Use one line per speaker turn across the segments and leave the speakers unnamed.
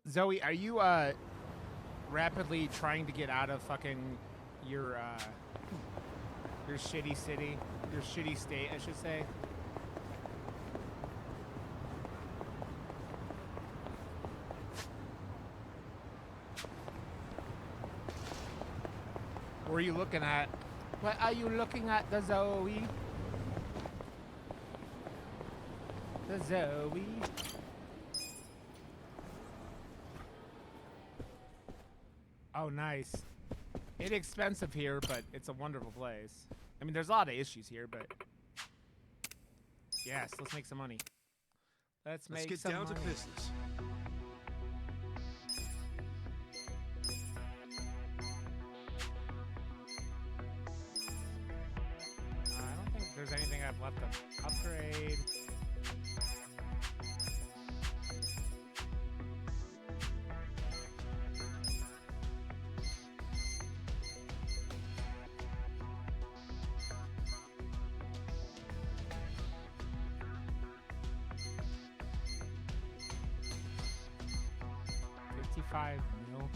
Zoe, are you rapidly trying to get out of fucking your shitty city, your shitty state, I should say? What are you looking at? What are you looking at, the Zoe? The Zoe. Oh, nice. Inexpensive here, but it's a wonderful place. I mean, there's a lot of issues here, but yes, let's make some money. Let's get down to business. I don't think there's anything I've left to upgrade. Mil.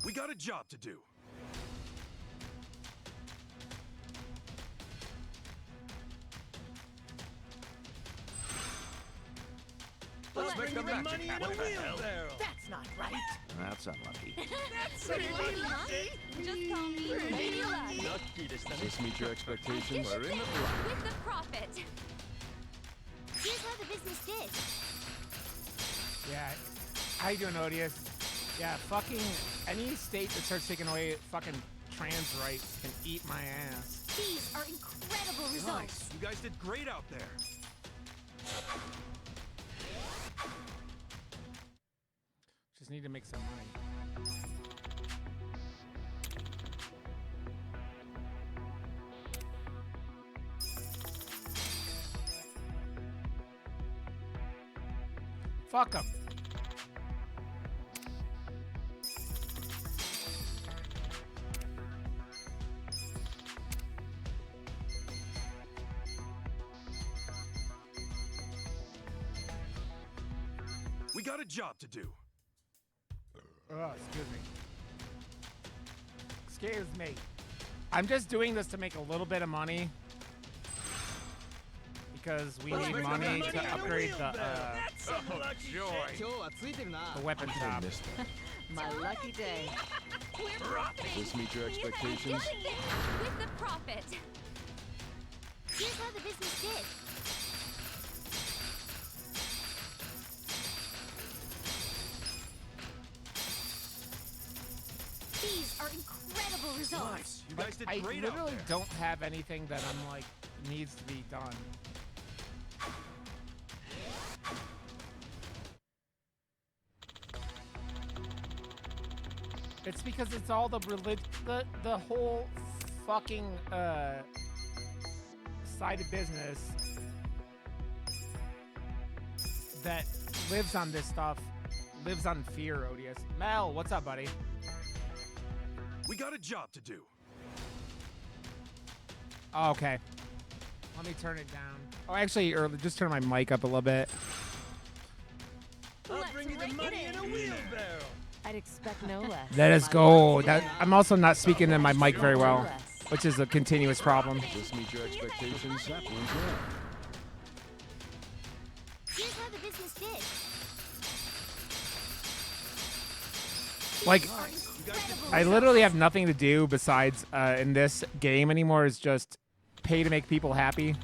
We got a job to do.
Let's make the money in a wheelbarrow.
That's not right.
That's unlucky.
That's pretty lucky. Just call me Lady Luck.
Does this meet your expectations?
We're in the black.
With the profit. Here's how the business did.
Yeah. How you doing, Odious? Yeah, fucking any state that starts taking away fucking trans rights can eat my ass.
These are incredible results.
Nice. You guys did great out there.
Just need to make some money. Fuck them.
We got a job to do.
Oh, excuse me. Excuse me. I'm just doing this to make a little bit of money. Because we need money to upgrade the weapon shop.
My lucky day.
Does this meet your expectations?
With the profit. Here's how the business did. These are incredible results.
Nice. You guys did
I
great out
literally
there.
don't have anything that I'm like needs to be done. It's because it's all the the whole fucking side of business that lives on this stuff, lives on fear, Odious. Mel, what's up, buddy?
We got a job to do.
Oh, okay. Let me turn it down. Oh, actually, just turn my mic up a little bit.
I'll bring you the money in a wheelbarrow.
I'd expect no less.
Let us go. I'm also not speaking in my mic very well, which is a continuous problem.
Does this meet your expectations?
Here's how the business did.
Like, I literally have nothing to do besides in this game anymore is just pay to make people happy.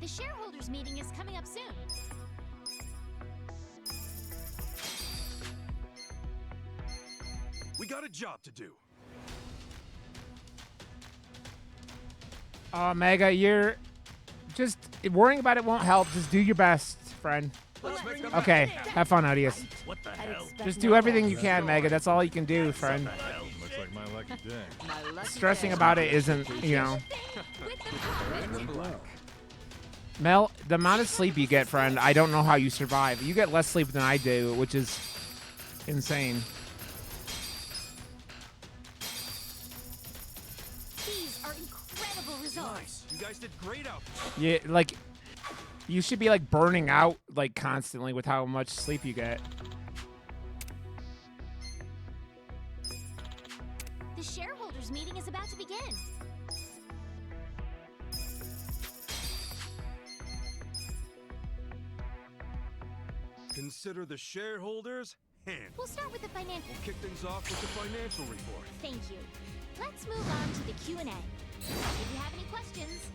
The shareholders meeting is coming up soon.
We got a job to do.
Mega, you're just worrying about it won't help. Just do your best, friend. Okay, have fun, Odious.
What the hell?
Just do everything you can, Mega. That's all you can do, friend.
Looks like my lucky day.
Stressing about it isn't, you know.
With the profit.
Mel, the amount of sleep you get, friend, I don't know how you survive. You get less sleep than I do, which is insane.
These are incredible results.
Nice. You guys did great out
Yeah, like, you should be, like, burning out, like, constantly with how much sleep you get.
The shareholders meeting is about to begin.
Consider the shareholders handled.
We'll start with the financial.
We'll kick things off with the financial report.
Thank you. Let's move on to the Q&A. If you have any questions,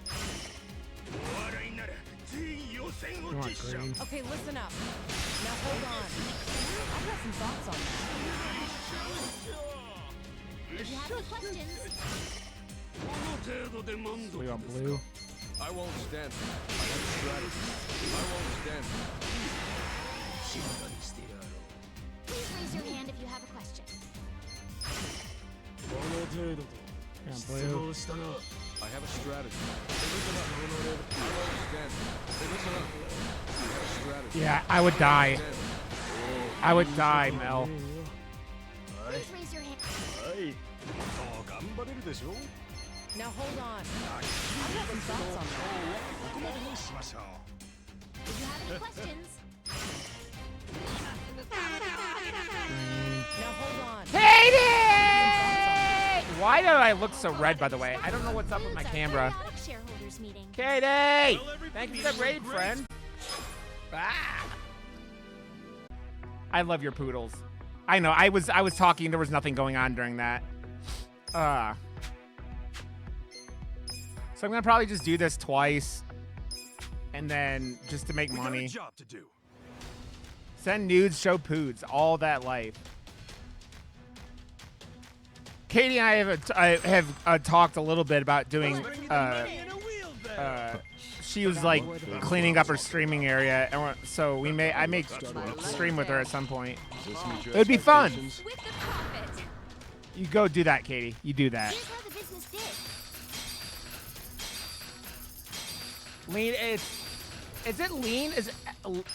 You want green?
Okay, listen up. Now hold on. I've got some thoughts on that.
if you have any questions,
We want blue.
I won't stand. I have a strategy. I won't stand.
please raise your hand if you have a question.
Yeah, blue.
I have a strategy. Listen up. I won't stand. Listen up. I have a strategy.
Yeah, I would die. I would die, Mel.
Please raise your hand.
Now hold on. I've got some thoughts on that.
If you have any questions,
Now hold on.
Katie! Why do I look so red, by the way? I don't know what's up with my
Blues are
camera.
periodic shareholders meeting.
Katie! Thank you for the raid, friend. Ah. I love your poodles. I know. I was talking. There was nothing going on during that. So I'm gonna probably just do this twice, and then just to make
We
money.
got a job to do.
Send nudes, show poods, all that life. Katie and I have talked a little bit about doing. She was like cleaning up her streaming area, and so I may stream with her at some point.
Does this meet your
It'd be fun.
expectations?
With the profit.
You go do that, Katie. You do that.
Here's how the business did.
Lean, is it lean? Is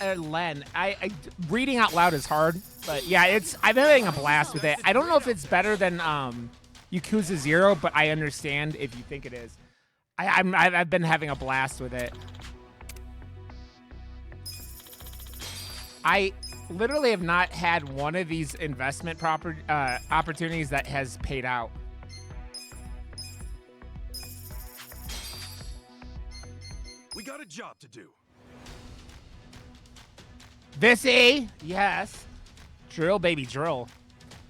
it Len? Reading out loud is hard, but yeah, I've been having a blast with it. I don't know if it's better than Yakuza 0, but I understand if you think it is. I've been having a blast with it. I literally have not had one of these investment opportunities that has paid out.
We got a job to do.
Vissy, yes. Drill, baby, drill.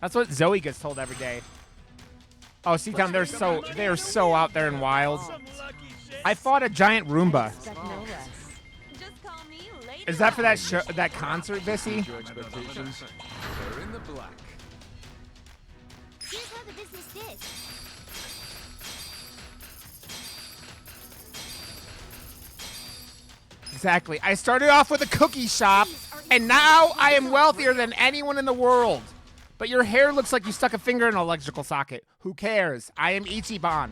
That's what Zoe gets told every day. Oh, C-Town, they're so out there in wild. I fought a giant Roomba.
Expect no less.
Just call me later.
Is that for that concert, Vissy?
Meet your expectations? They're in the black.
Here's how the business did.
Exactly. I started off with a cookie shop, and now I am wealthier than anyone in the world. But your hair looks like you stuck a finger in an electrical socket. Who cares? I am Ichiban.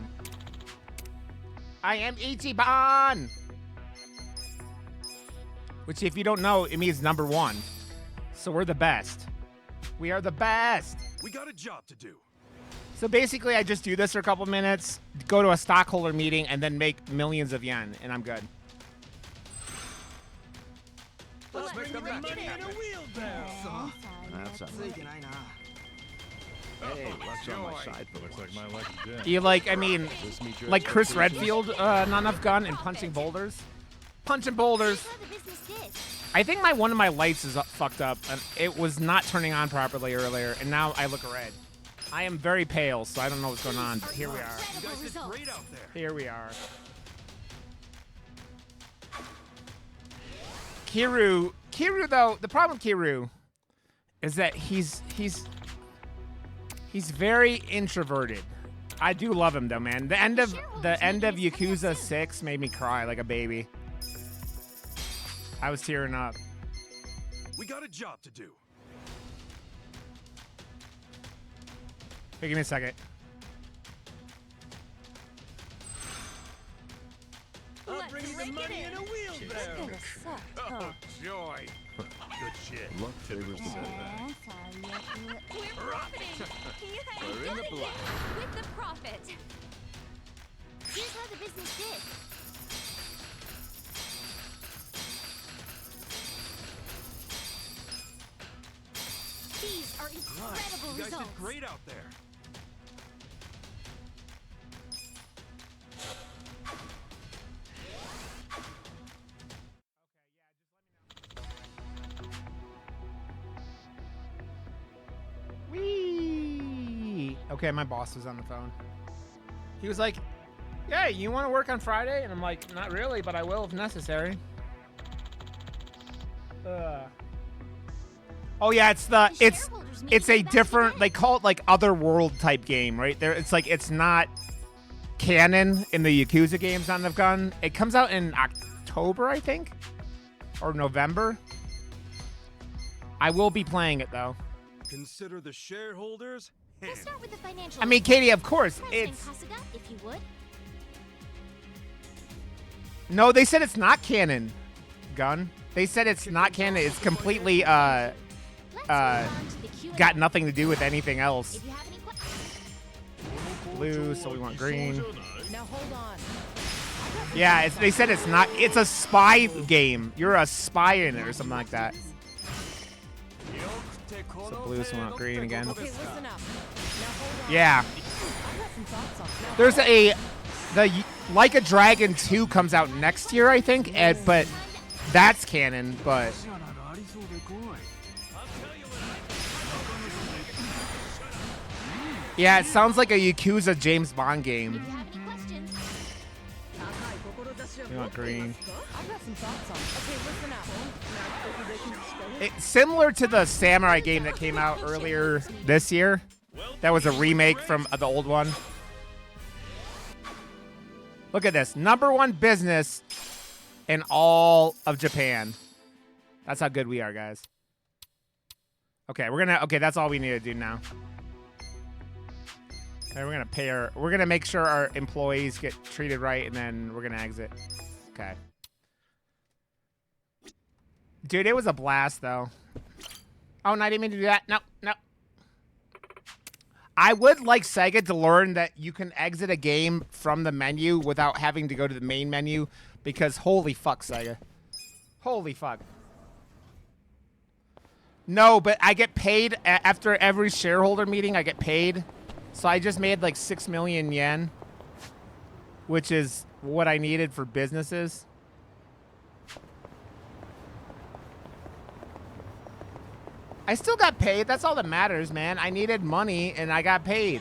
I am Ichiban! Which, if you don't know, it means #1. So we're the best. We are the best.
We got a job to do.
So basically, I just do this for a couple minutes, go to a stockholder meeting, and then make millions of yen, and I'm good.
Let's make the money in a wheelbarrow.
That's unlucky. Hey, luck's on my side for
Looks
once.
like my lucky day.
You like, I mean,
Does this meet your
like Chris
expectations?
Redfield, not enough gun and punching boulders. Punching boulders.
Here's how the business did.
I think one of my lights is fucked up, and it was not turning on properly earlier, and now I look red. I am very pale, so I don't know what's going on. But here we are.
You
Incredible
guys did
results.
great out there.
Here we are. Kiru though, the problem with Kiru is that he's very introverted. I do love him though, man. The end of Yakuza 6 made me cry like a baby. I was tearing up.
We got a job to do.
Hey, give me a second.
I'll
Let's
bring you the
rake it
money
in.
in a wheelbarrow.
Gonna suck, huh?
Joy. Good shit.
Luck favors the better.
We're profiting. Yeah,
We're in the
good.
black.
With the profit. Here's how the business did. These are incredible
You guys
results.
did great out there.
Whee! Okay, my boss was on the phone. He was like, "Yeah, you want to work on Friday?" And I'm like, "Not really, but I will if necessary." Oh yeah, it's
shareholders meeting
it's a
back
different.
today.
They call it like Otherworld type game, right? There, it's like it's not canon in the Yakuza games on the gun. It comes out in October, I think, or November. I will be playing it though.
Consider the shareholders.
We'll start with the financial.
I mean, Katie, of course,
President
it's
Kasuga, if you would.
no. They said it's not canon. Gun. They said it's not canon. It's completely
Let's move on to the Q&A.
got nothing to do with anything else.
If you have any questions.
Blue, so we want green.
Now hold on.
Yeah, they said it's not. It's a spy game. You're a spy in it or something like that. So blue, so we want green again.
Okay, listen up. Now hold on.
Yeah.
I got some thoughts on that.
There's the Like a Dragon 2 comes out next year, I think, but that's canon. But yeah, it sounds like a Yakuza James Bond game.
If you have any questions.
We want green.
I got some thoughts on it. Okay, listen up.
It's similar to the samurai game that came out earlier this year. That was a remake from the old one. Look at this. #1 business in all of Japan. That's how good we are, guys. Okay, okay, that's all we need to do now. Okay, we're gonna make sure our employees get treated right, and then we're gonna exit. Okay. Dude, it was a blast, though. Oh, no, I didn't mean to do that. No, no. I would like Sega to learn that you can exit a game from the menu without having to go to the main menu, because holy fuck, Sega. Holy fuck. No, but I get paid after every shareholder meeting. I get paid. So I just made like 6 million yen, which is what I needed for businesses. I still got paid. That's all that matters, man. I needed money and I got paid.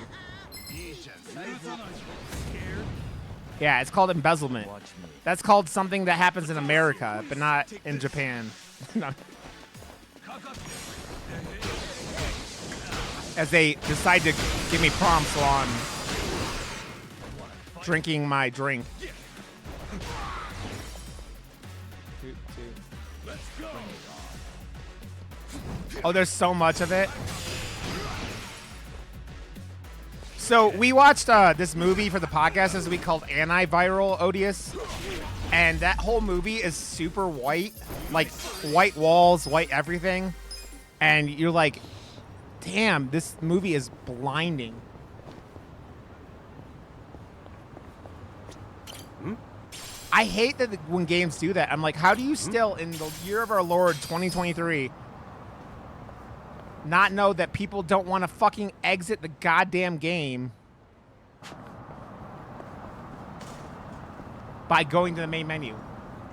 Yeah, it's called embezzlement. That's called something that happens in America, but not in Japan. As they decide to give me prompts while I'm drinking my drink. Oh, there's so much of it. So we watched this movie for the podcast this week called Antiviral Odious. And that whole movie is super white. Like, white walls, white everything. And you're like, damn, this movie is blinding. I hate that when games do that. I'm like, how do you still, in the year of our Lord 2023, not know that people don't want to fucking exit the goddamn game by going to the main menu?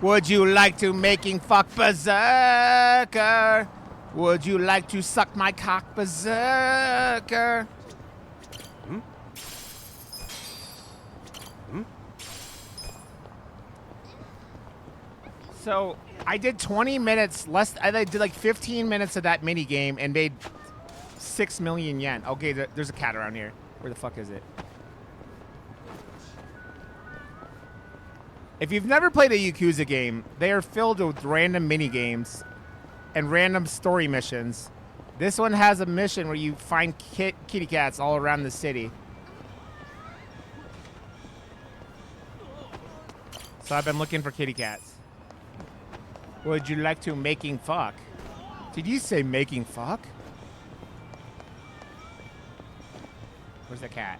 Would you like to making fuck berserker? Would you like to suck my cock berserker? So I did 20 minutes I did like 15 minutes of that mini game and made 6 million yen. Okay, there's a cat around here. Where the fuck is it? If you've never played a Yakuza game, they are filled with random mini games and random story missions. This one has a mission where you find kitty cats all around the city. So I've been looking for kitty cats. Would you like to making fuck? Did you say making fuck? Where's the cat?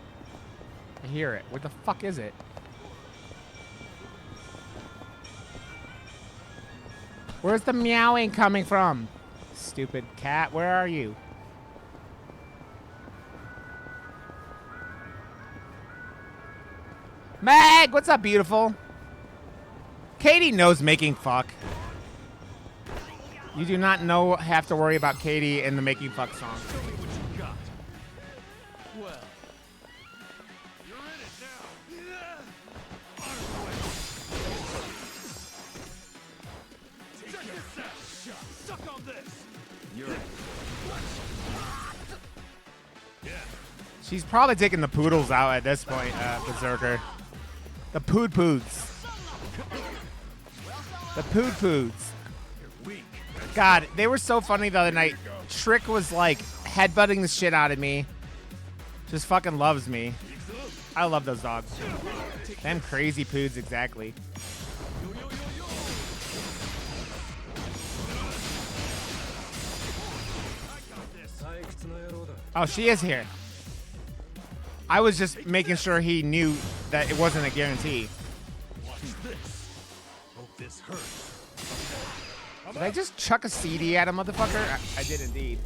I hear it. Where the fuck is it? Where's the meowing coming from? Stupid cat, where are you? Meg, what's up, beautiful? Katie knows making fuck. You do not have to worry about Katie in the making fuck song.
Show me what you got. Well, you're in it now. Check this out. Suck on this.
You're
Yeah.
She's probably taking the poodles out at this point, Berserker. The pood-poods. The pood-poods.
You're weak.
God, they were so funny the other night. Trick was like headbutting the shit out of me. Just fucking loves me. I love those dogs. Them crazy poods, exactly. Oh, she is here. I was just making sure he knew that it wasn't a guarantee.
Watch this. Hope this hurts.
Did I just chuck a CD at a motherfucker? I did indeed.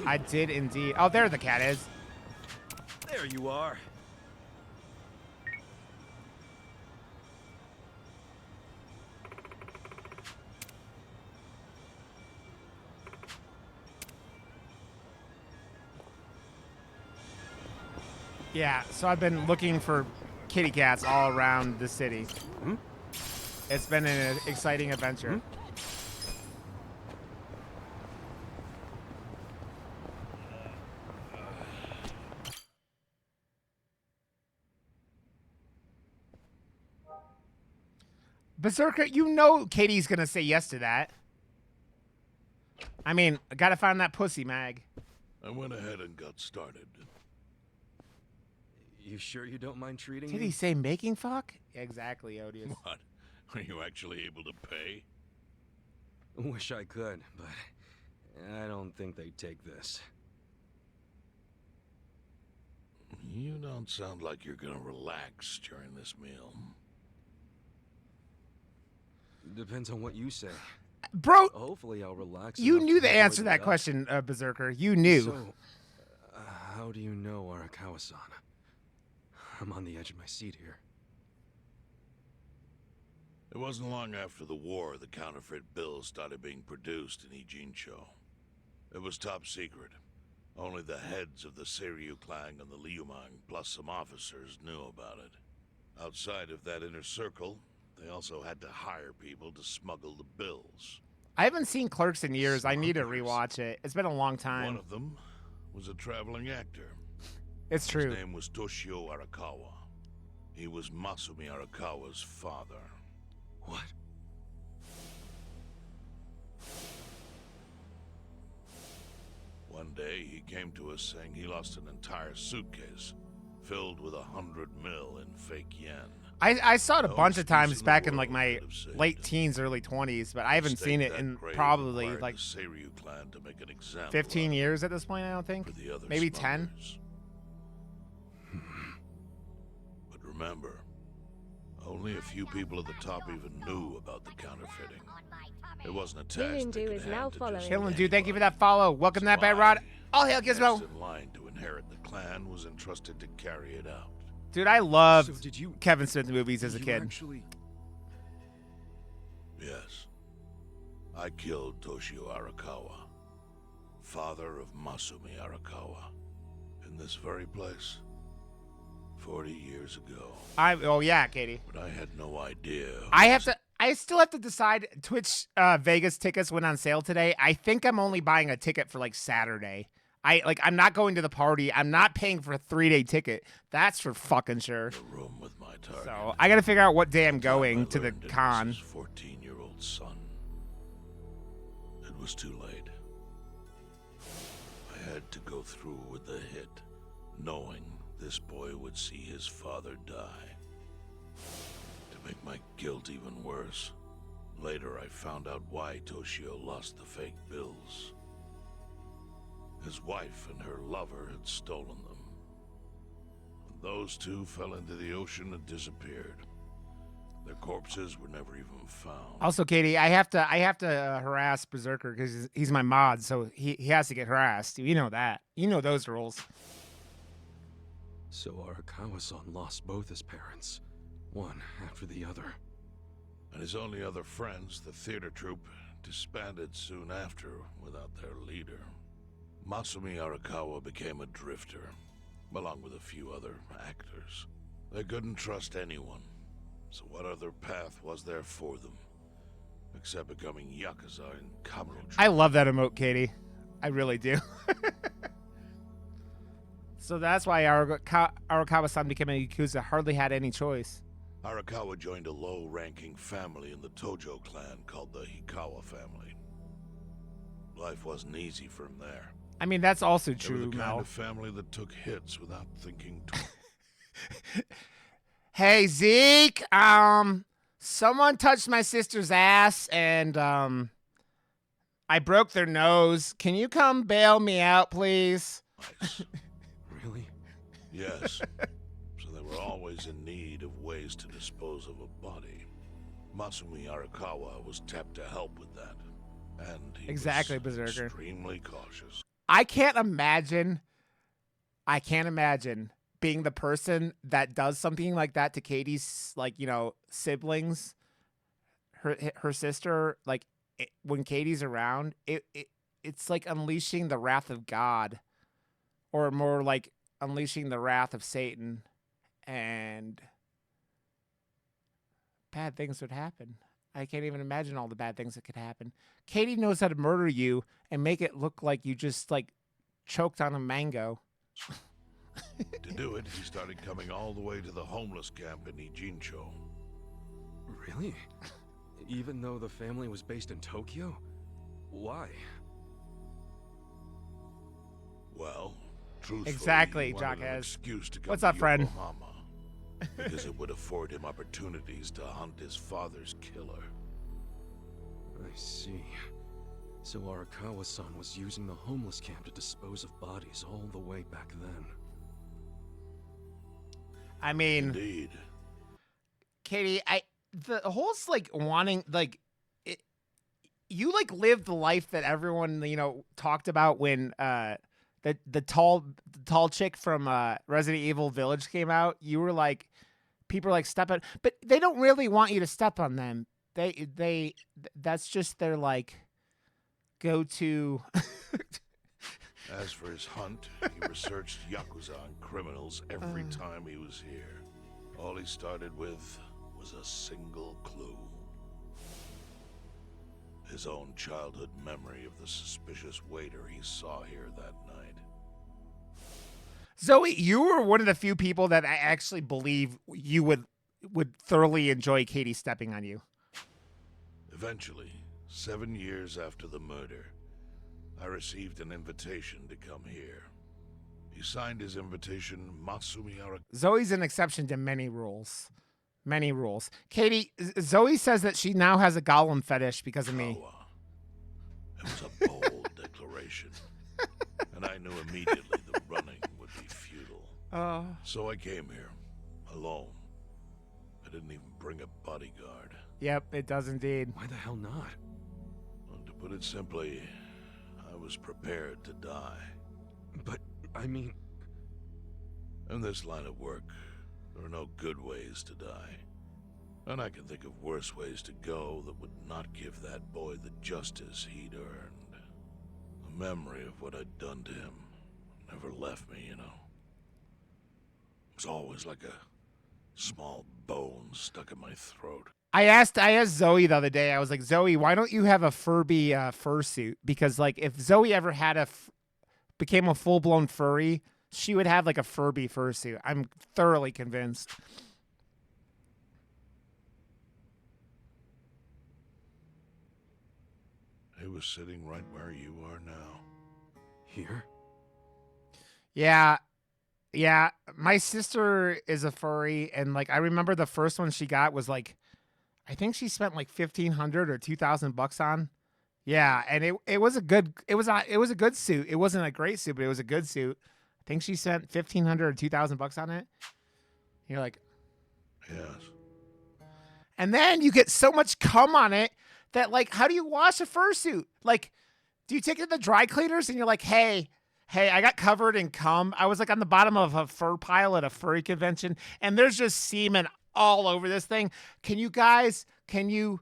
I did indeed. Oh, there the cat is.
There you are.
Yeah, so I've been looking for kitty cats all around the city. It's been an exciting adventure. Berserker, you know Katie's gonna say yes to that. I mean, I gotta find that pussy, Mag.
I went ahead and got started.
You sure you don't mind treating
Did
me?
he say making fuck? Exactly, Odious.
What? Are you actually able to pay?
Wish I could, but I don't think they'd take this.
You don't sound like you're gonna relax during this meal.
Depends on what you say.
Bro,
Hopefully I'll relax.
you
enough
knew
to
the
enjoy
answer to
the
that
meal.
question, Berserker. You knew.
So, how do you know Arakawa-san? I'm on the edge of my seat here.
It wasn't long after the war the counterfeit bills started being produced in Ijincho. It was top secret. Only the heads of the Seiryu clan and the Liumang, plus some officers, knew about it. Outside of that inner circle, they also had to hire people to smuggle the bills.
I haven't seen Clerks in years. I need to rewatch it. It's been a long
One
time.
of them was a traveling actor.
It's true.
His name was Toshio Arakawa. He was Masumi Arakawa's father.
What?
One day, he came to us saying he lost an entire suitcase filled with 100 mil in fake yen.
I saw it a
No
bunch of
excuse
times
in the
back in
world
like my
could have saved
late
it.
teens, early 20s, but I haven't
Stake
seen it
that
in
grave
probably
required
like
the Seiryu clan to make an example
15
of it
years at this point, I don't think.
for the other
Maybe 10.
smugglers. But remember, only a few people at the top even knew about the counterfeiting. It wasn't a task they
Lindu
could
is
hand
now
to
following.
just
Killing dude, thank you for
anybody.
that follow. Welcome to that bad rod. All hail Gizmo.
Next in line to inherit the clan was entrusted to carry it out.
Dude, I loved
So did you?
Kevin Smith movies as a
you
kid.
Actually,
Yes. I killed Toshio Arakawa, father of Masumi Arakawa, in this very place 40 years ago.
Oh yeah, Katie.
But I had no idea.
I still have to decide. Twitch Vegas tickets went on sale today. I think I'm only buying a ticket for like Saturday. I'm not going to the party. I'm not paying for a 3-day ticket. That's for fucking sure.
The room with my target.
So I got to figure out what day I'm
I
going to the
learned it was
con.
his 14-year-old son. It was too late. I had to go through with the hit, knowing this boy would see his father die. To make my guilt even worse, later I found out why Toshio lost the fake bills. His wife and her lover had stolen them. And those two fell into the ocean and disappeared. Their corpses were never even found.
Also, Katie, I have to harass Berserker because he's my mod, so he has to get harassed. You know that. You know those rules.
So Arakawa-san lost both his parents, one after the other.
And his only other friends, the theater troupe, disbanded soon after without their leader. Masumi Arakawa became a drifter, along with a few other actors. They couldn't trust anyone, so what other path was there for them, except becoming Yakuza in Kamurocho?
I love that emote, Katie. I really do. So that's why Arakawa-san became a Yakuza. Hardly had any choice.
Arakawa joined a low-ranking family in the Tojo clan called the Hikawa family. Life wasn't easy for him there.
I mean, that's also
They were
true,
the
Mel.
kind of family that took hits without thinking twice.
Hey, Zeke, someone touched my sister's ass and, I broke their nose. Can you come bail me out, please?
Really?
Yes. So they were always in need of ways to dispose of a body. Masumi Arakawa was tapped to help with that. And he
Exactly,
was
Berserker.
extremely cautious.
I can't imagine being the person that does something like that to Katie's, like, you know, siblings, her sister. Like, when Katie's around, it's like unleashing the wrath of God, or more like unleashing the wrath of Satan, and bad things would happen. I can't even imagine all the bad things that could happen. Katie knows how to murder you and make it look like you just, like, choked on a mango.
To do it, he started coming all the way to the homeless camp in Ijincho.
Really? Even though the family was based in Tokyo? Why?
Well, truthfully,
Exactly,
he wanted an
Jockeys.
excuse to come
What's
to
up, friend?
Yokohama, because it would afford him opportunities to hunt his father's killer.
I see. So Arakawa-san was using the homeless camp to dispose of bodies all the way back then.
I mean,
Indeed.
Katie, the whole like wanting, like, you like lived the life that everyone, you know, talked about when the tall chick from Resident Evil Village came out. You were like, people are like, step on, but they don't really want you to step on them. That's just their, like, go to.
As for his hunt, he researched Yakuza and criminals every time he was here. All he started with was a single clue. His own childhood memory of the suspicious waiter he saw here that night.
Zoe, you were one of the few people that I actually believe you would thoroughly enjoy Katie stepping on you.
Eventually, 7 years after the murder, I received an invitation to come here. He signed his invitation, Masumi Arakawa.
Zoe's an exception to many rules. Many rules. Katie, Zoe says that she now has a golem fetish because of me.
It was a bold declaration, and I knew immediately the running would be futile. So I came here, alone. I didn't even bring a bodyguard.
Yep, it does indeed.
Why the hell not?
Well, to put it simply, I was prepared to die.
But, I mean...
In this line of work, there are no good ways to die. And I can think of worse ways to go that would not give that boy the justice he'd earned. The memory of what I'd done to him never left me, you know. It was always like a small bone stuck in my throat.
I asked Zoe the other day. I was like, Zoe, why don't you have a Furby fursuit? Because, like, if Zoe ever had became a full-blown furry, she would have, like, a Furby fursuit. I'm thoroughly convinced.
He was sitting right where you are now.
Here?
Yeah, Yeah, my sister is a furry, and like I remember the first one she got was like, I think she spent like 1,500 or 2,000 bucks on. Yeah, and it was a good suit. It wasn't a great suit, but it was a good suit. I think she spent 1,500 or 2,000 bucks on it. You're like,
Yes.
and then you get so much cum on it that like, how do you wash a fursuit? Like, do you take it to the dry cleaners and you're like, hey, I got covered in cum. I was like on the bottom of a fur pile at a furry convention, and there's just semen all over this thing. Can you guys, can you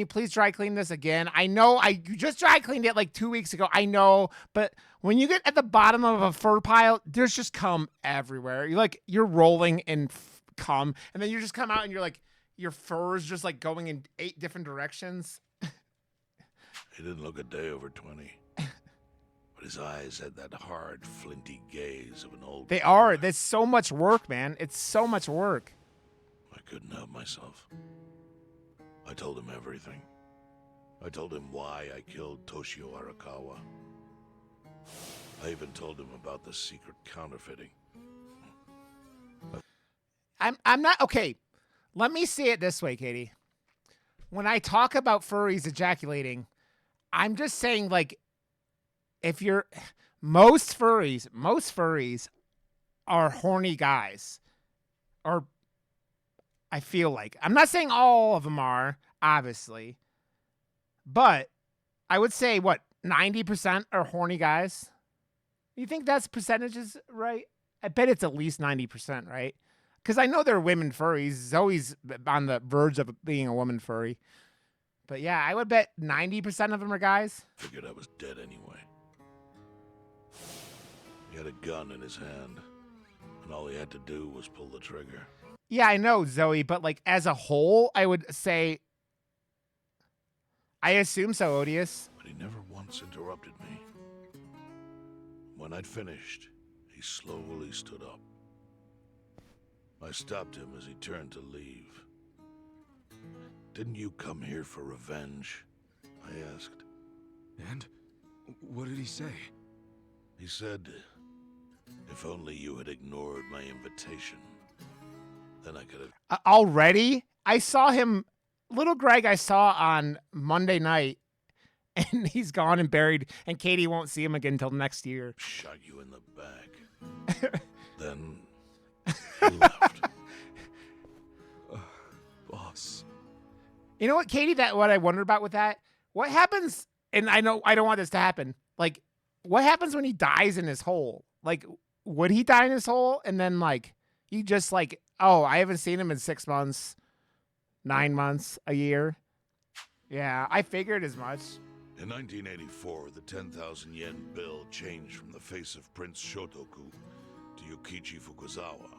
please dry clean this again? I know you just dry cleaned it like 2 weeks ago. I know, but when you get at the bottom of a fur pile, there's just cum everywhere. You're rolling in cum, and then you just come out and you're like, your fur is just like going in 8 different directions.
He didn't look a day over 20. But his eyes had that hard, flinty gaze of an old...
They are. There's so much work, man. It's so much work.
I couldn't help myself. I told him everything. I told him why I killed Toshio Arakawa. I even told him about the secret counterfeiting.
I'm not okay. Let me say it this way, Katie. When I talk about furries ejaculating, I'm just saying like if you're most furries are horny guys. Or I feel like. I'm not saying all of them are, obviously. But I would say, 90% are horny guys? You think that's percentages right? I bet it's at least 90%, right? Because I know there are women furries. Zoe's on the verge of being a woman furry. But yeah, I would bet 90% of them are guys.
Figured I was dead anyway. He had a gun in his hand, and all he had to do was pull the trigger.
Yeah, I know, Zoe, but like as a whole, I would say, I assume so, Odious.
But he never once interrupted me. When I'd finished, he slowly stood up. I stopped him as he turned to leave. Didn't you come here for revenge? I asked.
And? What did he say?
He said, if only you had ignored my invitation, then I could have...
Already? I saw him, little Greg I saw on Monday night, and he's gone and buried, and Katie won't see him again until next year.
Shot you in the back. Then he left.
Boss.
You know what, Katie, what I wonder about with that? What happens, and I know I don't want this to happen, like, what happens when he dies in his hole? Like, would he die in his hole, and then, like, you just, like, oh, I haven't seen him in 6 months, 9 months, a year? Yeah, I figured as much.
In 1984, the 10,000 yen bill changed from the face of Prince Shotoku to Yukichi Fukuzawa.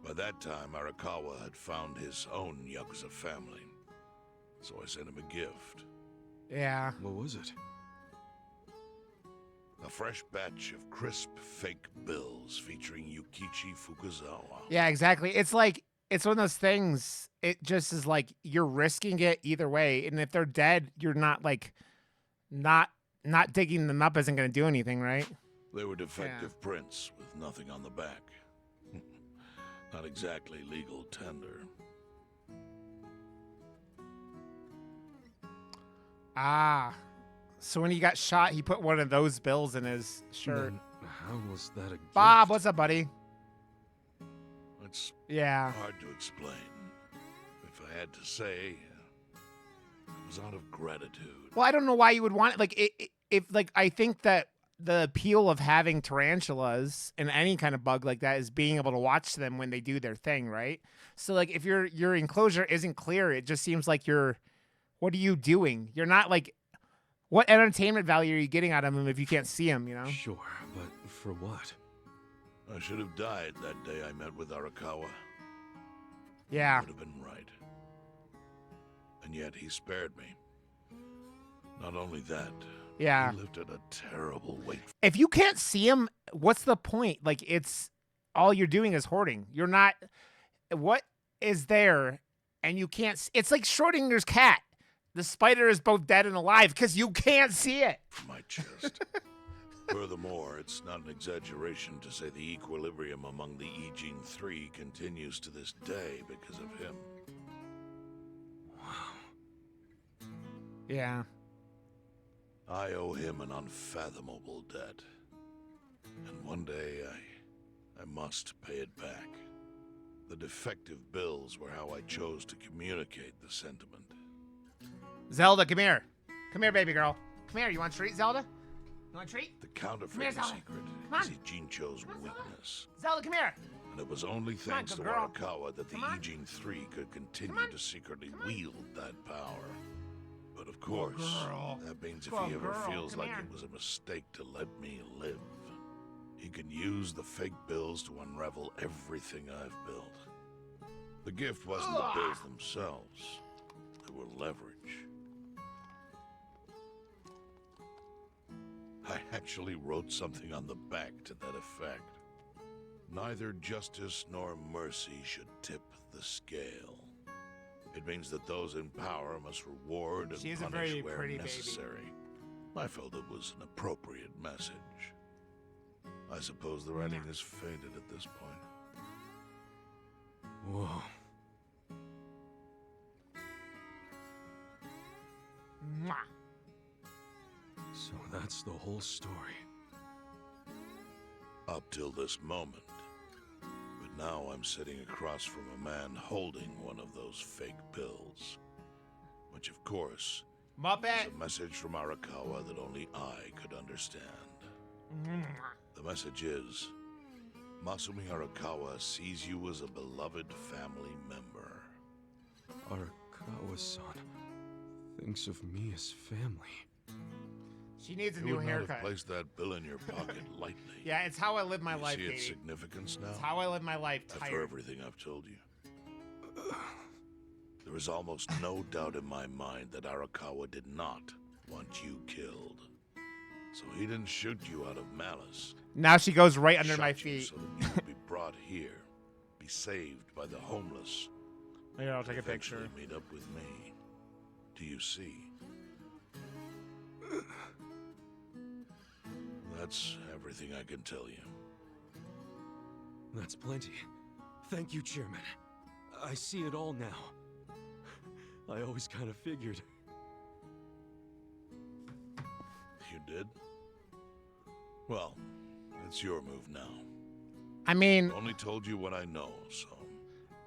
By that time, Arakawa had found his own Yakuza family. So I sent him a gift.
Yeah.
What was it?
A fresh batch of crisp fake bills featuring Yukichi Fukuzawa.
Yeah, exactly. It's like, it's one of those things, it just is like, you're risking it either way. And if they're dead, you're not like, not digging them up isn't going to do anything, right?
They were defective prints with nothing on the back. Not exactly legal tender.
Ah. So when he got shot, he put one of those bills in his shirt.
Then how was that a gift?
Bob, what's up, buddy?
It's
Yeah.
hard to explain. If I had to say, it was out of gratitude.
Well, I don't know why you would want it. Like, if like, I think that the appeal of having tarantulas and any kind of bug like that is being able to watch them when they do their thing, right? So, like, if your enclosure isn't clear, it just seems like what are you doing? You're not like, what entertainment value are you getting out of them if you can't see them, you know?
Sure, but for what?
I should have died that day I met with Arakawa.
Yeah.
Would have been right. And yet he spared me. Not only that,
Yeah.
he lifted a terrible weight.
If you can't see them, what's the point? Like, it's all you're doing is hoarding. You're not, what is there and you can't, it's like Schrodinger's cat. The spider is both dead and alive because you can't see it.
From my chest. Furthermore, it's not an exaggeration to say the equilibrium among the Ijin 3 continues to this day because of him.
Yeah.
I owe him an unfathomable debt. And one day, I must pay it back. The defective bills were how I chose to communicate the sentiment.
Zelda, come here. Come here, baby girl. Come here. You want a treat, Zelda? You want a treat?
The counterfeiting
Here, Zelda.
secret
Come on.
is Ijincho's weakness.
Zelda, come here.
And it was only
Come on,
thanks
good
to
girl.
Arakawa that the
Come on.
Ijin 3 could continue
on.
to secretly
Come on.
wield that power. But of course,
girl.
that means if
Good
he ever
girl.
feels
Come
like
here.
it was a mistake to let me live, he can use the fake bills to unravel everything I've built. The gift wasn't the bills themselves. They were leverage. I actually wrote something on the back to that effect. Neither justice nor mercy should tip the scale. It means that those in power must reward and
She's a
punish
very
where
pretty baby.
necessary. I felt it was an appropriate message. I suppose the writing is faded at this point.
Whoa.
Mwah.
So that's the whole story.
Up till this moment. But now I'm sitting across from a man holding one of those fake bills. Which, of course, is
Muppet.
a message from Arakawa that only I could understand. The message is, Masumi Arakawa sees you as a beloved family member.
Arakawa-san thinks of me as family.
She needs a
You
new
would not
haircut.
have placed that bill in your pocket lightly.
Yeah, it's how I live my
You
life,
see its
Katie.
significance now?
It's how I live my life.
After
Tired.
everything I've told you. There is almost no doubt in my mind that Arakawa did not want you killed. So he didn't shoot you out of malice.
Now she goes right under
Shot
my
you
feet.
so that you could be brought here, be saved by the homeless.
Here, I'll take a
eventually
picture.
meet up with me. Do you see? That's everything I can tell you.
That's plenty. Thank you, Chairman. I see it all now. I always kind of figured.
You did? Well, it's your move now.
I mean,
Only told you what I know, so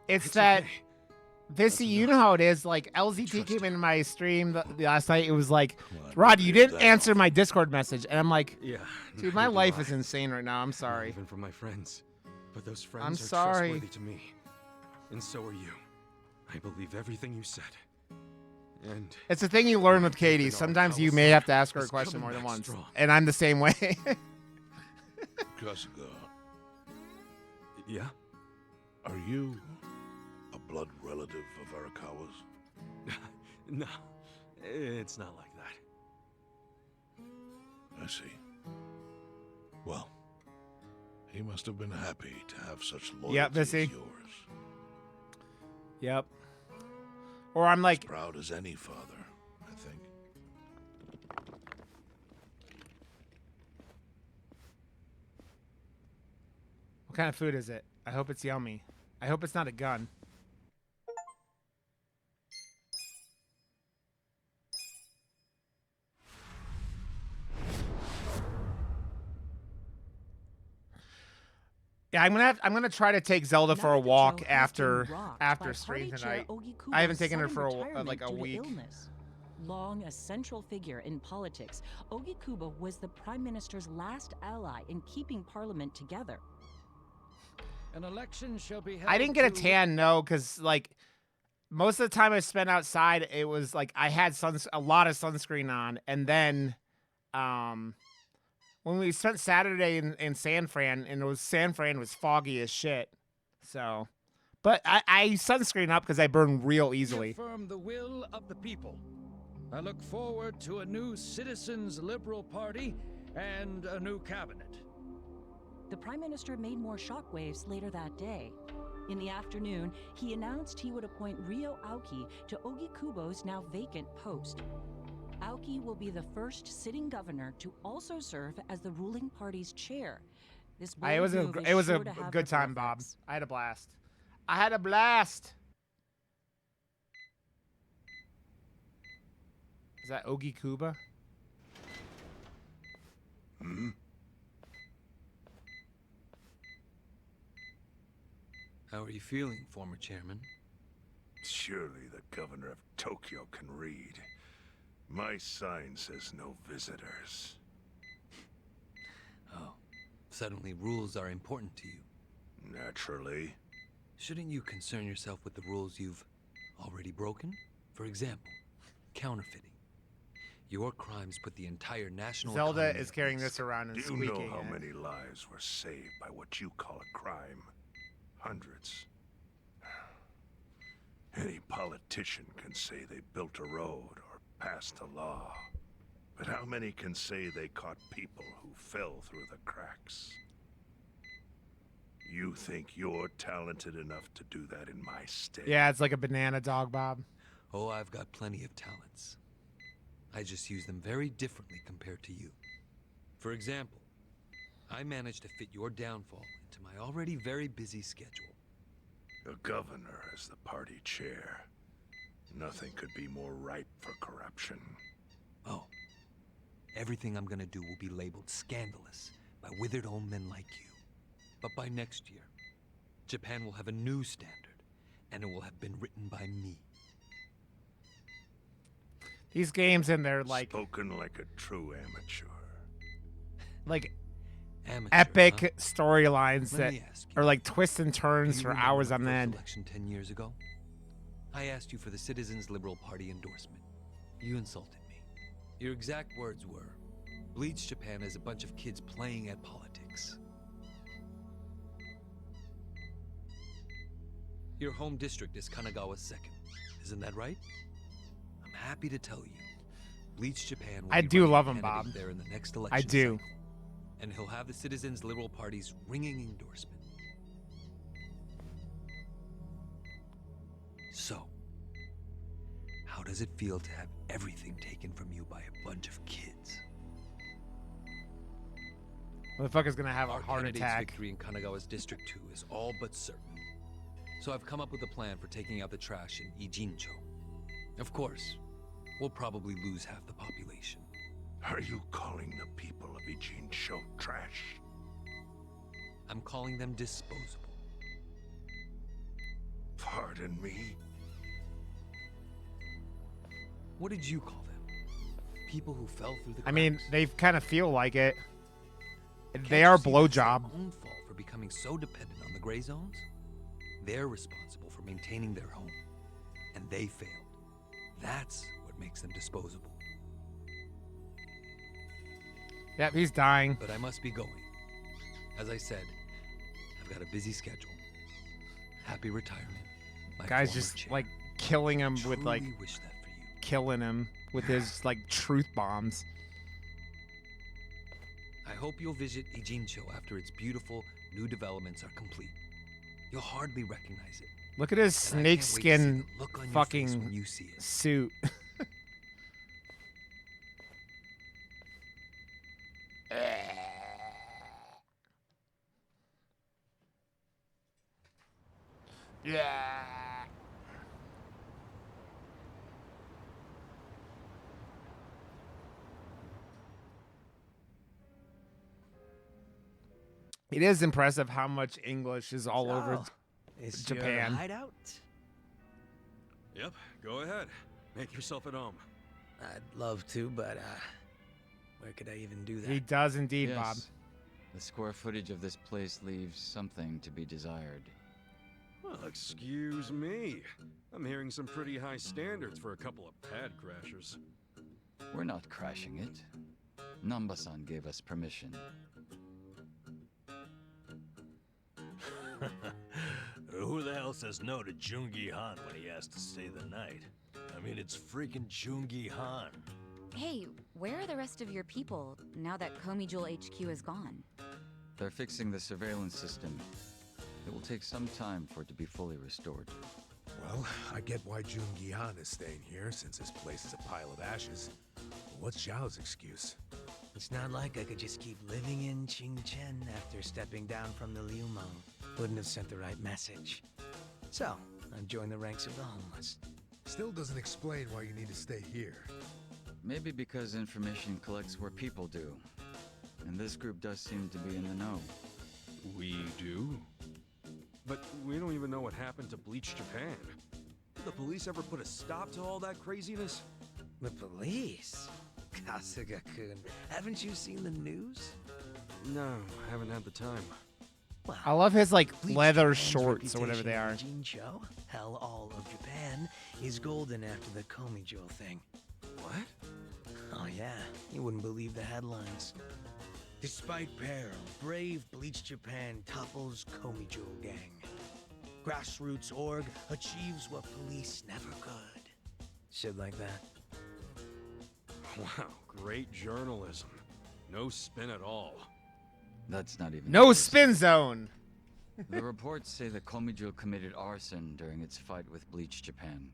it's
It's
that.
okay.
Vissy, you know how it is. Like, LZT came into my stream the last night. It was like,
Well, I
Rod, you
figured
didn't
that
answer
off.
my Discord message. And I'm like,
Yeah.
dude, my
neither do
life
I.
is insane right now. I'm
Not
sorry.
even from my friends. But those friends
I'm
are
sorry.
trustworthy to me. And so are you. I believe everything you said. And
It's a thing you learn with Katie.
Bernard
Sometimes you
Howell
may have to ask her a
is
question
coming
more than
back
once.
strong.
And I'm the same way.
Kasuga,
yeah?
are you a blood relative of Arakawa's?
No. It's not like that.
I see. Well, he must have been happy to have such loyalty
Yep,
as
Vissy.
yours.
Yep. Or I'm like,
Proud as any father, I think.
what kind of food is it? I hope it's yummy. I hope it's not a gun. Yeah, I'm gonna try to take Zelda for a
Naraka
walk
Joe has been
after
rocked by
stream
party chair
tonight.
Ogikubo's
I haven't taken her
sudden
for
retirement
like a
due to
week.
illness. Long a central figure in politics, Ogikubo was the Prime Minister's last ally in keeping Parliament together.
An election shall be held.
I didn't get a
to-
tan, no, because like most of the time I spent outside, it was like I had a lot of sunscreen on, and then when we spent Saturday in San Fran, and San Fran was foggy as shit. So, but I sunscreen up because I burn real easily.
Affirm the will of the people. I look forward to a new Citizens Liberal Party and a new cabinet.
The Prime Minister made more shockwaves later that day. In the afternoon, he announced he would appoint Ryo Aoki to Ogikubo's now vacant post. Aoki will be the first sitting governor to also serve as the ruling party's chair. This bold
It was
move is
it was a
sure to have
good
ripple
time, Bob.
effects.
I had a blast. I had a blast. Is that Ogi Kuba?
Hmm?
How are you feeling, former chairman?
Surely the governor of Tokyo can read. My sign says no visitors.
Oh, suddenly rules are important to you.
Naturally.
Shouldn't you concern yourself with the rules you've already broken? For example, counterfeiting. Your crimes put the entire national
Zelda
economy
is
at
carrying
risk.
this around and
Do you
squeaking
know how
it.
many lives were saved by what you call a crime? Hundreds. Any politician can say they built a road or passed a law. But how many can say they caught people who fell through the cracks? You think you're talented enough to do that in my state?
Yeah, it's like a banana dog, Bob.
Oh, I've got plenty of talents. I just use them very differently compared to you. For example, I managed to fit your downfall into my already very busy schedule.
The governor as the party chair. Nothing could be more ripe for corruption.
Oh, everything I'm gonna do will be labeled scandalous by withered old men like you. But by next year, Japan will have a new standard, and it will have been written by me.
These games and their
Spoken like a true amateur.
like
Amateur,
epic
huh?
storylines
Let
that
me ask you,
are like twists and
do
turns
you
for
remember
hours
our
on
first
end.
election 10 years ago? I asked you for the Citizens Liberal Party endorsement. You insulted me. Your exact words were, "Bleach Japan is a bunch of kids playing at politics." Your home district is Kanagawa's second. Isn't that right? I'm happy to tell you, Bleach Japan will
I
be
do
running
love
a
him,
candidate
Bob.
there in the next election
I do.
cycle. And he'll have the Citizens Liberal Party's ringing endorsement. So, how does it feel to have everything taken from you by a bunch of kids?
Motherfucker's gonna have a
Our
heart
candidate's
attack.
victory in Kanagawa's District 2 is all but certain. So I've come up with a plan for taking out the trash in Ijincho. Of course, we'll probably lose half the population.
Are you calling the people of Ijincho trash?
I'm calling them disposable.
Pardon me?
What did you call them? People who fell through the cracks?
I mean, they kind of feel like it.
Can't
They
you
are
see
blowjob.
that's their own fault for becoming so dependent on the gray zones? They're responsible for maintaining their home, and they failed. That's what makes them disposable.
Yep, he's dying.
But I must be going. As I said, I've got a busy schedule. Happy retirement, my
Guy's
former
just
chair.
like killing him with like
Truly wish that for you.
killing him with his like truth bombs.
I hope you'll visit Ijincho after its beautiful new developments are complete. You'll hardly recognize it.
Look at his
And I can't wait to see
snakeskin
the look on your face when
fucking
you see it.
suit. Yeah. It is impressive how much English is all over
Is
Japan.
your hideout?
Yep, go ahead. Make yourself at home.
I'd love to, but where could I even do that?
He does indeed, Bob.
Yes. The square footage of this place leaves something to be desired.
Well, excuse me. I'm hearing some pretty high standards for a couple of pad crashers.
We're not crashing it. Namba-san gave us permission.
Who the hell says no to Jungi Han when he asks to stay the night? I mean, it's freaking Jungi Han.
Hey, where are the rest of your people now that Komi Jewel HQ is gone?
They're fixing the surveillance system. It will take some time for it to be fully restored.
Well, I get why Jungi Han is staying here, since this place is a pile of ashes. But what's Zhao's excuse?
It's not like I could just keep living in Qingchen after stepping down from the Liumang. Wouldn't have sent the right message. So, I've joined the ranks of the homeless.
Still doesn't explain why you need to stay here.
Maybe because information collects where people do. And this group does seem to be in the know.
We do? But we don't even know what happened to Bleach Japan. Did the police ever put a stop to all that craziness?
The police? Kasuga-kun, haven't you seen the news?
No, I haven't had the time.
Well,
I love his like
Bleach
leather
Japan's
shorts or whatever they are.
reputation in Jincho, hell, all of Japan, is golden after the Komijo thing.
What?
Oh yeah, you wouldn't believe the headlines. Despite peril, brave Bleach Japan topples Komijo gang. Grassroots org achieves what police never could. Shit like that.
Wow, great journalism. No spin at all.
That's not even
No
close.
spin zone.
The reports say that Komijo committed arson during its fight with Bleach Japan.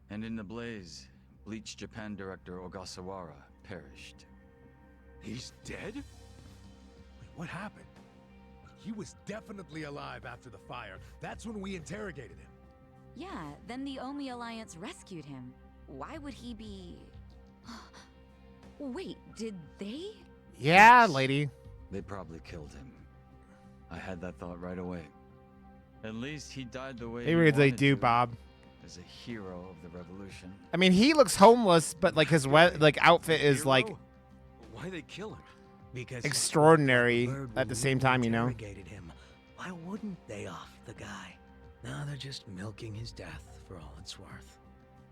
And in the blaze, Bleach Japan director Ogasawara perished.
He's dead?
Wait, what happened? He was definitely alive after the fire. That's when we interrogated him.
Yeah, then the Omi Alliance rescued him. Why would he be... Wait, did they?
Yeah, lady.
They probably killed him. I had that thought right away. At least he died the way
They
he
really
wanted
do,
to,
Bob.
as a hero of the revolution.
I mean, he looks homeless, but like his like outfit is like
Hero? Why they kill him?
Because
extraordinary
Bird
at the
would
same time, you know.
interrogated him. Why wouldn't they off the guy? Now they're just milking his death for all it's worth.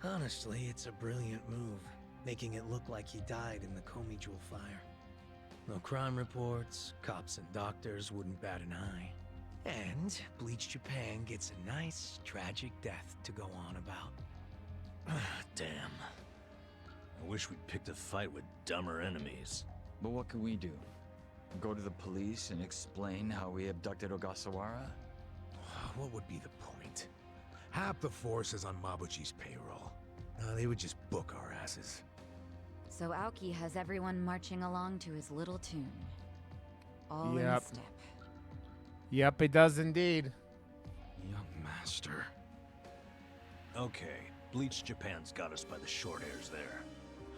Honestly, it's a brilliant move, making it look like he died in the Komi-jewel fire. No crime reports, cops and doctors wouldn't bat an eye. And Bleach Japan gets a nice, tragic death to go on about.
Damn. I wish we'd picked a fight with dumber enemies.
But what can we do? Go to the police and explain how we abducted Ogasawara?
What would be the point? Half the force is on Mabuchi's payroll. They would just book our asses.
So Aoki has everyone marching along to his little tune. All in
Yep.
step.
Yep, it does indeed.
Young master.
Okay, Bleach Japan's got us by the short hairs there.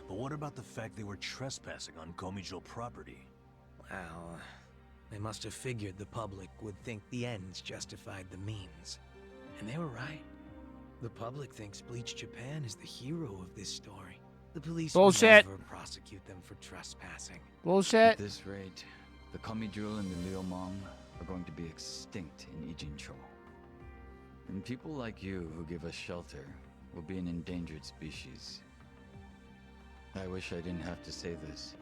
But what about the fact they were trespassing on Komijo property?
Well, they must have figured the public would think the ends justified the means. And they were right. The public thinks Bleach Japan is the hero of this story. The police
Bullshit.
will never prosecute them for trespassing.
Bullshit.
At this rate, the Komi-jewel and the Liumang are going to be extinct in Ijincho. And people like you who give us shelter will be an endangered species. I wish I didn't have to say this,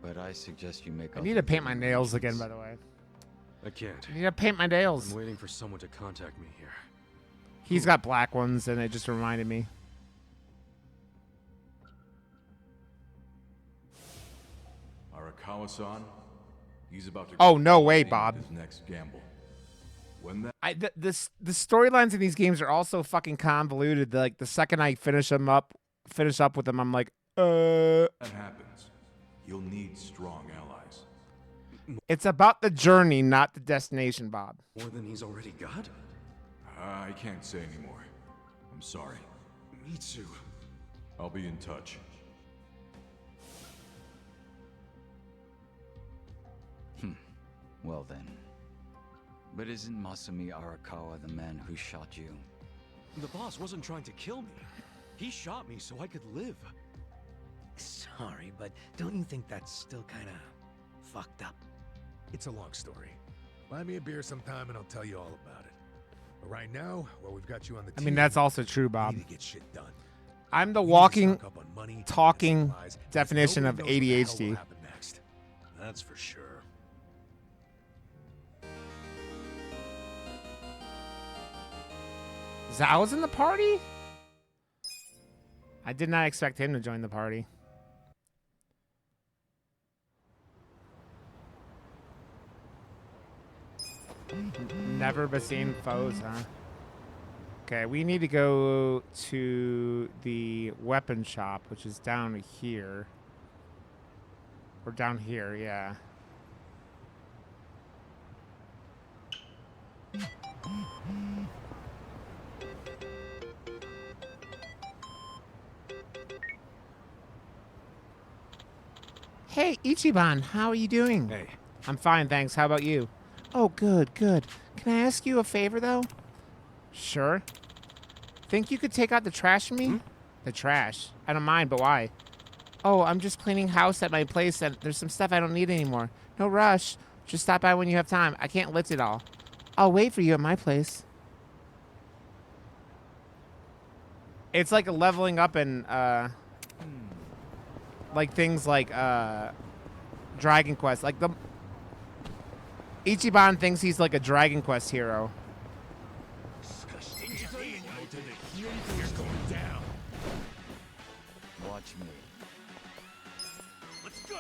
but I suggest you make
I need to paint my nails again, by the way.
I can't.
I need to paint my nails.
I'm waiting for someone to contact me here.
He's got black ones, and it just reminded me.
Arakawa-san, he's about to.
Oh, no way, Bob.
His next gamble. When that
The storylines in these games are also fucking convoluted. Like the second I finish up with them, I'm like,
happens, you'll need strong allies.
It's about the journey, not the destination, Bob.
More than he's already got?
I can't say anymore. I'm sorry.
Me too.
I'll be in touch.
Well then. But isn't Masumi Arakawa the man who shot you?
The boss wasn't trying to kill me. He shot me so I could live.
Sorry, but don't you think that's still kind of fucked up?
It's a long story. Buy me a beer sometime and I'll tell you all about it. But right now, while we've got you on the
I
team,
mean, that's also true,
we
Bob.
need to get shit done.
I'm the
We need to
walking,
stock up on money,
talking
supplies, because
definition of
nobody knows what the hell
ADHD.
will happen next.
That's for sure.
Zhao's in the party? I did not expect him to join the party. Never been seen foes, huh? Okay, we need to go to the weapon shop, which is down here. Or down here, yeah. Hey, Ichiban, how are you doing?
Hey.
I'm fine, thanks. How about you? Oh, good, good. Can I ask you a favor, though? Sure. Think you could take out the trash for me? The trash? I don't mind, but why? Oh, I'm just cleaning house at my place, and there's some stuff I don't need anymore. No rush. Just stop by when you have time. I can't lift it all. I'll wait for you at my place. It's like a leveling up in, like things like, Dragon Quest. Like the... Ichiban thinks he's like a Dragon Quest hero.
Watch me.
Let's go.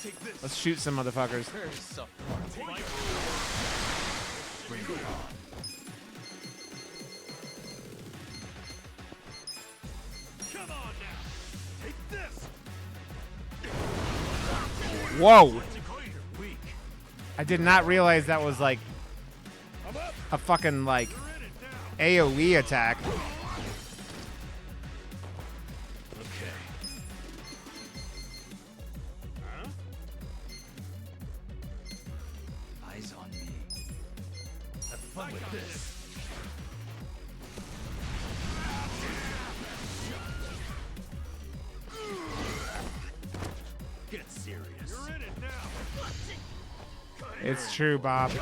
Take this.
Let's shoot some motherfuckers.
Bring it on.
Come on now. Take this.
Whoa! I did not realize that was like a fucking like AoE attack.
Okay.
Eyes on me.
Have fun with this. Get serious. You're in it now.
It's true, Bob.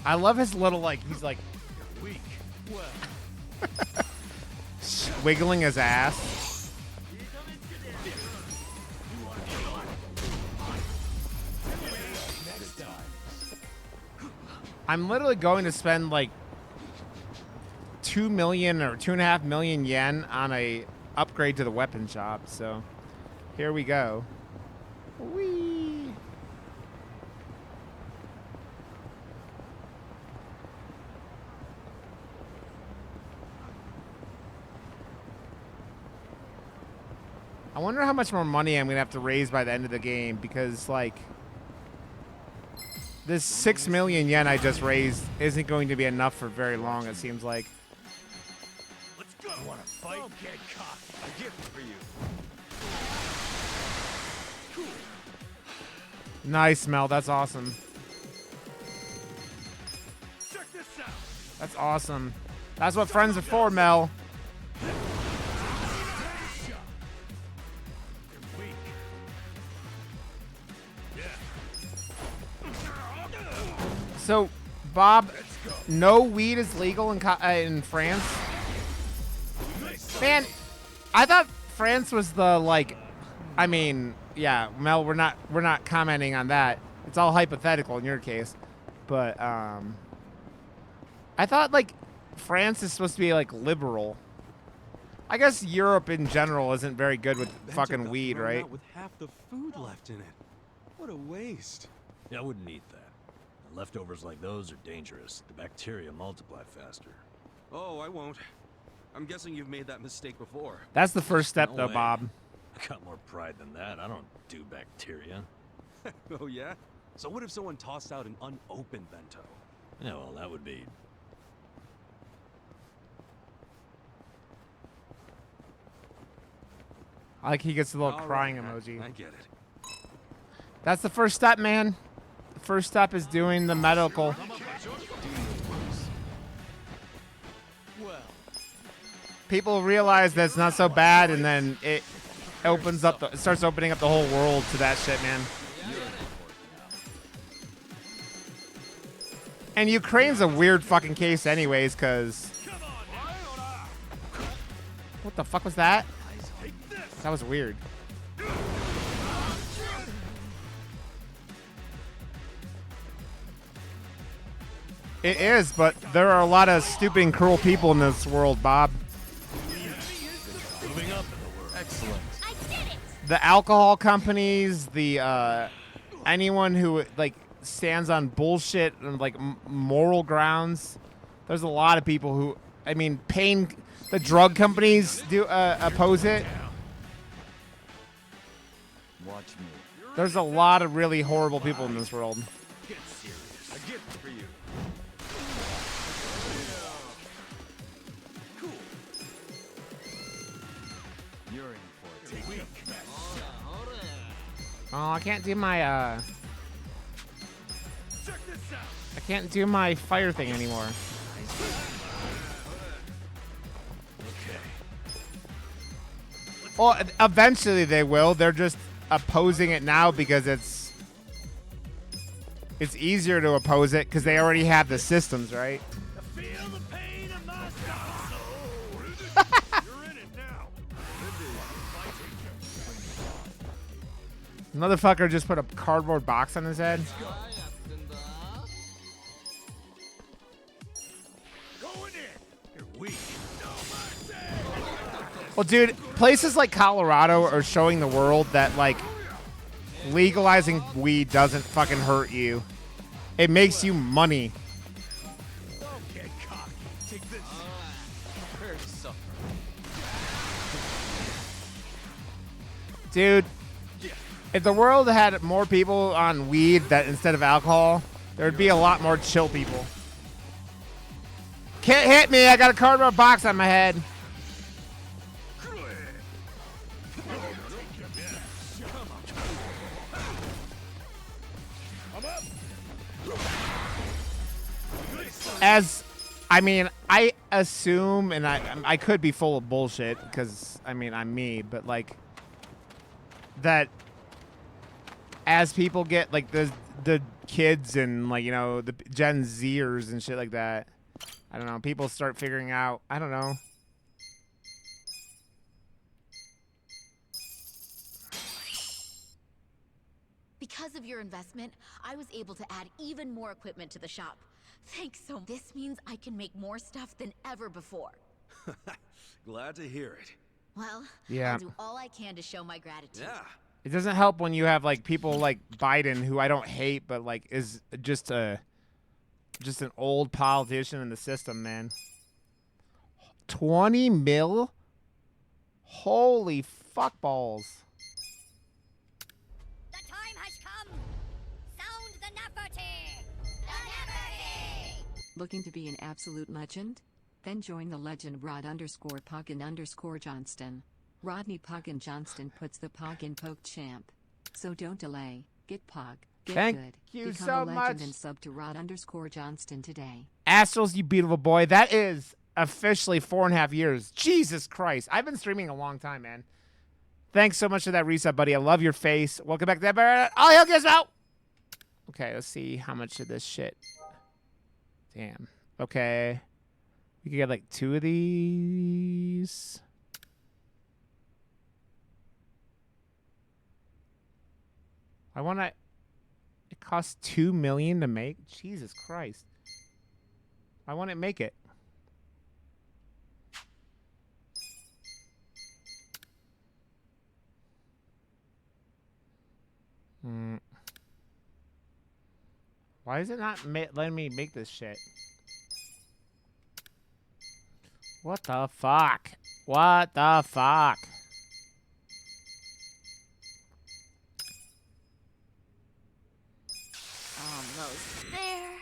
I love his little like he's like
Weak.
wiggling his ass. I'm literally going to spend like 2 million or 2.5 million yen on a upgrade to the weapon shop, so here we go. Whee! I wonder how much more money I'm gonna have to raise by the end of the game, because like this 6 million yen I just raised isn't going to be enough for very long, it seems like.
Let's go. Want to fight? Don't get cocky. A gift for you. Cool.
Nice, Mel. That's awesome.
Check this out.
That's awesome. That's what friends are for, Mel. So, Bob, no weed is legal in France? Man, I thought France was the like, I mean, yeah, Mel, we're not commenting on that. It's all hypothetical in your case, but I thought like France is supposed to be like liberal. I guess Europe in general isn't very good with fucking weed, right?
Out with half the food left in it. What a waste.
Yeah, I wouldn't eat that. Leftovers like those are dangerous. The bacteria multiply faster.
Oh, I won't. I'm guessing you've made that mistake before.
That's the first step,
No
though,
way.
Bob.
I got more pride than that. I don't do bacteria.
Oh, yeah? So what if someone tossed out an unopened bento?
Yeah, well, that would be...
I like he gets a little
All
crying
right,
emoji.
I get it.
That's the first step, man. The first step is doing the medical. People realize that it's not so bad, and then it opens up, it starts opening up the whole world to that shit, man. And Ukraine's a weird fucking case, anyways, because what the fuck was that? That was weird. It is, but there are a lot of stupid and cruel people in this world, Bob.
Moving up in the world.
Excellent.
The alcohol companies, the anyone who like stands on bullshit and like moral grounds. There's a lot of people who, I mean, the drug companies do oppose it.
Watch me.
There's a lot of really horrible people in this world.
Get serious. A gift for you. Cool.
You're in for it.
Weak.
Oh, I can't do my
Check this out.
I can't do my fire thing anymore.
Okay.
Well, eventually they will. They're just opposing it now because it's easier to oppose it because they already have the systems, right?
Feel the pain of my soul. You're in it now.
Motherfucker just put a cardboard box on his head.
Going in. You're weak.
Well, dude, places like Colorado are showing the world that, like, legalizing weed doesn't fucking hurt you. It makes you money.
Don't get cocky. Take this.
Dude, if the world had more people on weed that instead of alcohol, there would be a lot more chill people. Can't hit me. I got a cardboard box on my head. As, I mean, I assume, and I could be full of bullshit because, I mean, I'm me, but, like, that as people get, like, the kids and, like, you know, the Gen Zers and shit like that, I don't know, people start figuring out, I don't know.
Because of your investment, I was able to add even more equipment to the shop. Thanks so much. This means I can make more stuff than ever before.
Glad to hear it.
Well,
Yeah.
I'll do all I can to show my gratitude.
Yeah.
It doesn't help when you have, like, people like Biden, who I don't hate, but, like, is just an old politician in the system, man. 20 mil? Holy fuck balls.
The time has come. Sound the Neferti. The Neferti.
Looking to be an absolute legend? Then join the legend Rod_Puggin_Johnston. Rodney Puggin Johnston puts the Pog in Poke champ. So don't delay. Get Pog. Get
Thank
good.
you
Become
so
a legend
much.
and sub to Rod_Johnston today.
Astrals, you beautiful boy. That is officially 4.5 years. Jesus Christ. I've been streaming a long time, man. Thanks so much for that reset, buddy. I love your face. Welcome back to that. Oh, hell gets out. Okay, let's see how much of this shit. Damn. Okay. We could get like 2 of these. I want to... It costs $2 million to make? Jesus Christ. I want to make it. Why is it not letting me make this shit? What the fuck? What the fuck?
Almost there.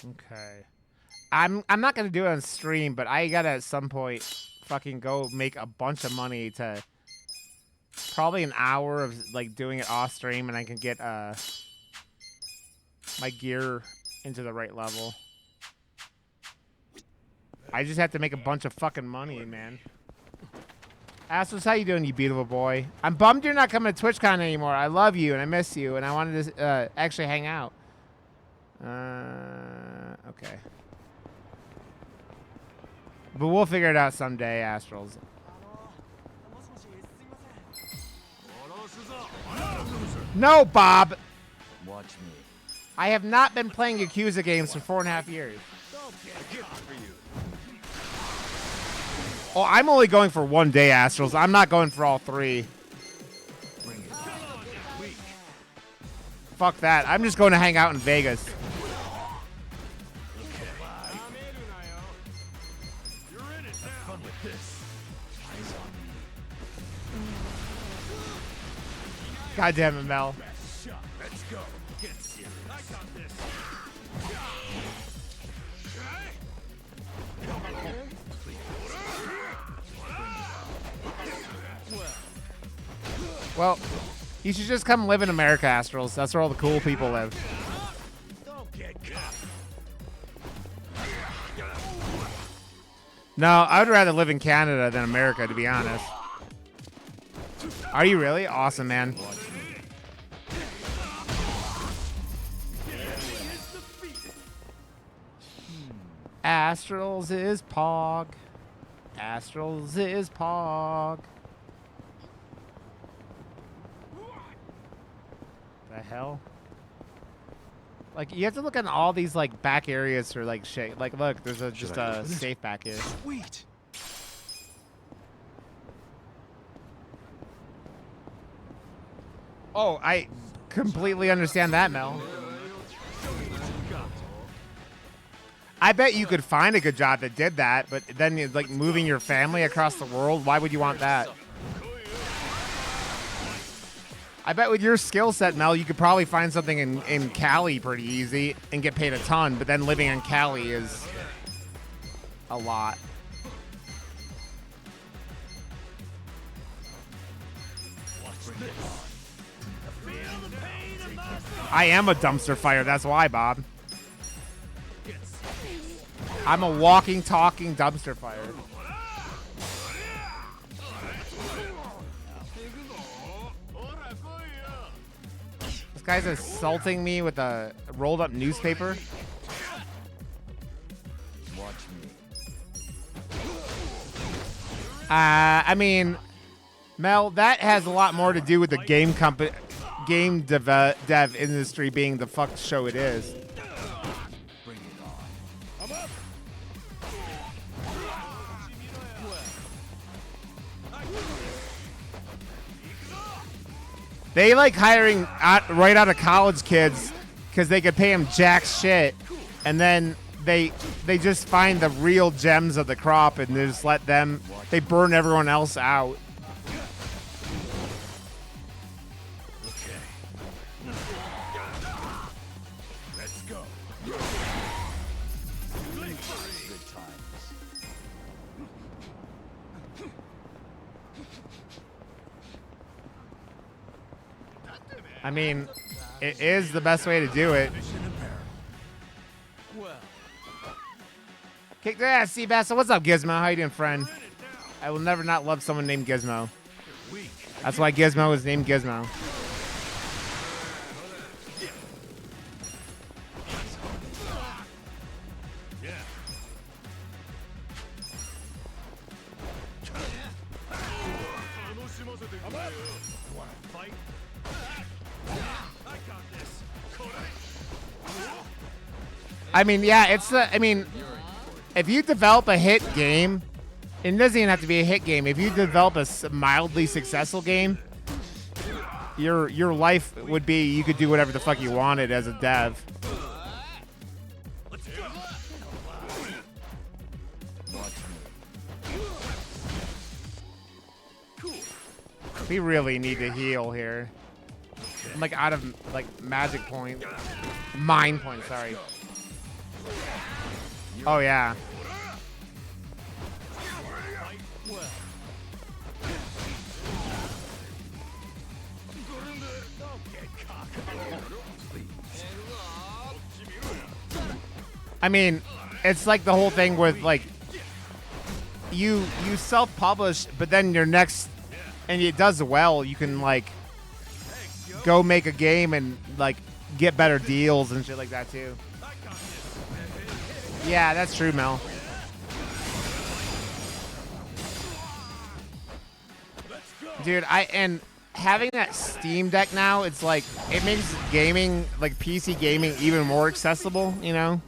Okay. I'm not gonna do it on stream, but I gotta at some point fucking go make a bunch of money to probably an hour of like doing it off stream, and I can get my gear into the right level. I just have to make a bunch of fucking money, man. Astros, how you doing, you beautiful boy? I'm bummed you're not coming to TwitchCon anymore. I love you and I miss you, and I wanted to actually hang out. Okay. But we'll figure it out someday, Astrals. No, Bob!
Watch me.
I have not been playing Yakuza games for 4.5 years. Oh, I'm only going for 1 day, Astrals. I'm not going for all 3. Fuck that. I'm just going to hang out in Vegas. God damn it, Mel.
Let's go. Get serious. I got this.
Well, you should just come live in America, Astrals. That's where all the cool people live.
Don't get caught.
No, I would rather live in Canada than America, to be honest. Are you really? Awesome, man. Astrals is Pog. Astrals is Pog. The hell? Like, you have to look at all these, like, back areas for, like, shit. Like, look, there's just a safe back here.
Sweet.
Oh, I completely understand that, Mel. I bet you could find a good job that did that, but then, like, moving your family across the world, why would you want that? I bet with your skill set, Mel, you could probably find something in Cali pretty easy and get paid a ton, but then living in Cali is a lot. I am a dumpster fire, that's why, Bob. I'm a walking, talking dumpster fire. This guy's assaulting me with a rolled up newspaper.
Watch me.
I mean, Mel, that has a lot more to do with the game dev industry being the fuck show it is.
Bring it on.
They like hiring right out of college kids because they could pay them jack shit, and then they just find the real gems of the crop and they just let them. They burn everyone else out.
Let's go.
Good times.
I mean, it is the best way to do it. Kick their ass, Seabass. What's up, Gizmo? How you doing, friend? I will never not love someone named Gizmo. That's why Gizmo is named Gizmo. I mean, yeah, it's the. I mean, if you develop a hit game, it doesn't even have to be a hit game. If you develop a mildly successful game, your life would be you could do whatever the fuck you wanted as a dev. We really need to heal here. I'm like out of like magic point, mind point. Sorry. Oh yeah. I mean, it's like the whole thing with like you self-publish, but then your next and it does well, you can like go make a game and like get better deals and shit like that too. Yeah, that's true, Mel. Dude, and having that Steam Deck now, it's like it makes gaming, like PC gaming, even more accessible, you know?